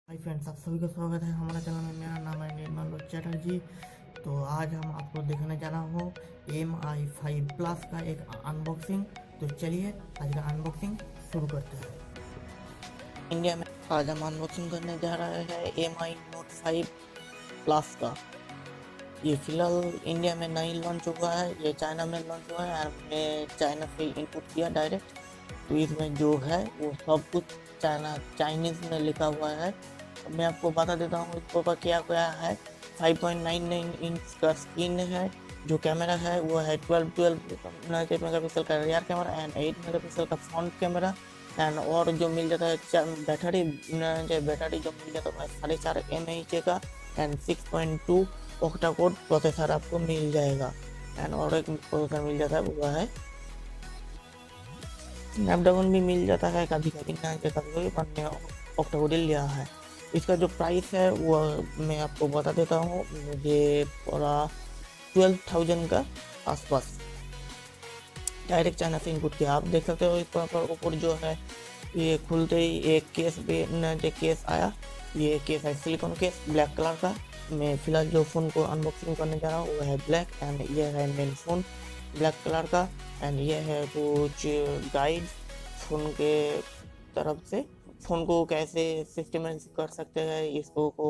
Hi friends, आप सभी का स्वागत है हमारे चैनल में। मेरा नाम है निर्मल चैटर्जी। तो आज हम आपको दिखाने जा रहा हूँ MI5 प्लस का एक अनबॉक्सिंग। तो चलिए आज का अनबॉक्सिंग शुरू करते हैं। इंडिया में आज हम अनबॉक्सिंग करने जा रहे हैं MI Note 5 प्लस का। ये फिलहाल इंडिया में नहीं लॉन्च हुआ है, ये चाइना में लॉन्च हुआ है। हमने चाइना से इनपुट किया डायरेक्ट, तो इसमें जो है वो सब कुछ चाइनीज़ में लिखा हुआ है। मैं आपको बता देता हूँ इसके ऊपर क्या क्या है। 5.99 इंच का स्क्रीन है। जो कैमरा है वो है 12 मेगापिक्सल का रियर कैमरा एंड 8 मेगापिक्सल का फ्रंट कैमरा। एंड और जो मिल जाता है बैटरी जो मिल जाता है 4.5 mAh का एंड 6.2 octa-core प्रोसेसर आपको मिल जाएगा। एंड और एक प्रोसेसर मिल जाता है वो है स्नैपड्रैगन भी मिल जाता है कभी कभी ना, कभी मैंने octa-core लिया है। इसका जो प्राइस है वो मैं आपको बता देता हूँ, मुझे पूरा 12,000 का आसपास डायरेक्ट चाइना से इनपुट किया। आप देख सकते हो इस पर ऊपर जो है ये खुलते ही एक केस आया। ये केस है सिलिकॉन केस ब्लैक कलर का। मैं फिलहाल जो फ़ोन को अनबॉक्सिंग करने जा रहा हूँ वो है ब्लैक एंड ये है मेन फ़ोन ब्लैक कलर का। एंड ये है कुछ गाइड फ़ोन के तरफ से, फ़ोन को कैसे सिस्टमाइज कर सकते हैं इसको को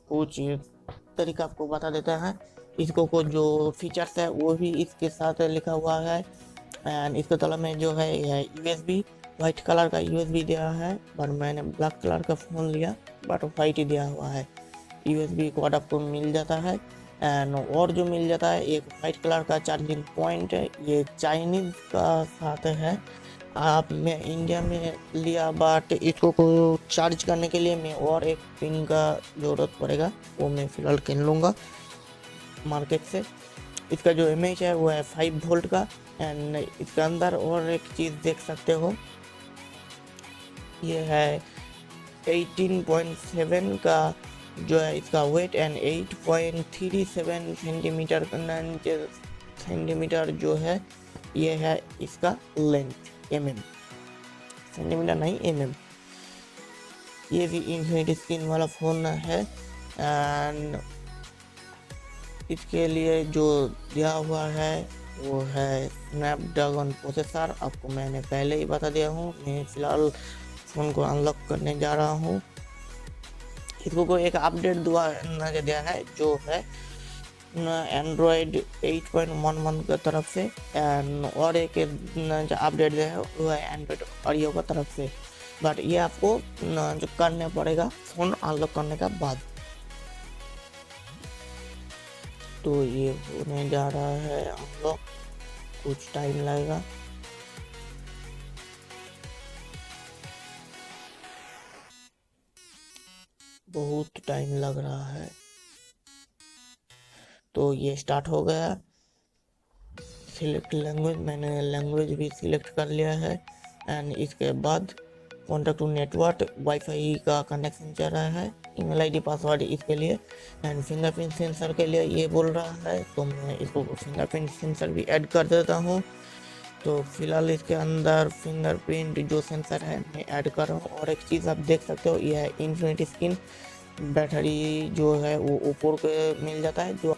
कुछ तरीका आपको बता देता है। इसको को जो फीचर्स है वो भी इसके साथ लिखा हुआ है। एंड इसके तला में जो है USB वाइट कलर का USB दिया है, पर मैंने ब्लैक कलर का फ़ोन लिया बट वाइट ही दिया हुआ है। USB कोड आपको मिल जाता है। एंड और जो मिल जाता है एक वाइट कलर का चार्जिंग पॉइंट है, ये चाइनीज़ का साथ है। आप मैं इंडिया में लिया बट इसको को चार्ज करने के लिए मैं और एक पिन का ज़रूरत पड़ेगा, वो मैं फ़िलहाल किन लूँगा मार्केट से। इसका जो इमेज है वो है 5 वोल्ट का। एंड इसके अंदर और एक चीज़ देख सकते हो, ये है 18.7 का जो है इसका वेट एंड 8.37 सेंटीमीटर जो है ये है इसका लेंथ सेंटीमीटर नहीं mm। ये भी इन्फिनिटी स्क्रीन वाला फ़ोन है। एंड इसके लिए जो दिया हुआ है वो है स्नैपड्रैगन प्रोसेसर। आपको मैंने पहले ही बता दिया हूँ। मैं फ़िलहाल फ़ोन को अनलॉक करने जा रहा हूँ। इसको कोई एक अपडेट दिया है जो है एंड्रॉयड 8.11 की तरफ से। एंड और एक जो अपडेट दिया है वो है एंड्रॉयड ऑडियो की तरफ से। बट ये आपको जो करना पड़ेगा फ़ोन अनलॉक करने का बाद। तो ये होने जा रहा है अनलॉक, कुछ टाइम लगेगा। बहुत टाइम लग रहा है। तो ये स्टार्ट हो गया। सिलेक्ट लैंग्वेज, मैंने लैंग्वेज भी सिलेक्ट कर लिया है। एंड इसके बाद कॉन्टैक्ट टू नेटवर्क वाईफाई का कनेक्शन चल रहा है। ईमेल ID पासवर्ड इसके लिए एंड फिंगरप्रिंट सेंसर के लिए ये बोल रहा है, तो मैं इसको फिंगरप्रिंट सेंसर भी ऐड कर देता हूँ। तो फिलहाल इसके अंदर फिंगरप्रिंट जो सेंसर है मैं ऐड कर रहा हूँ। और एक चीज़ आप देख सकते हो, यह है इन्फिनिटी स्क्रीन। बैटरी जो है वो ऊपर के मिल जाता है, जो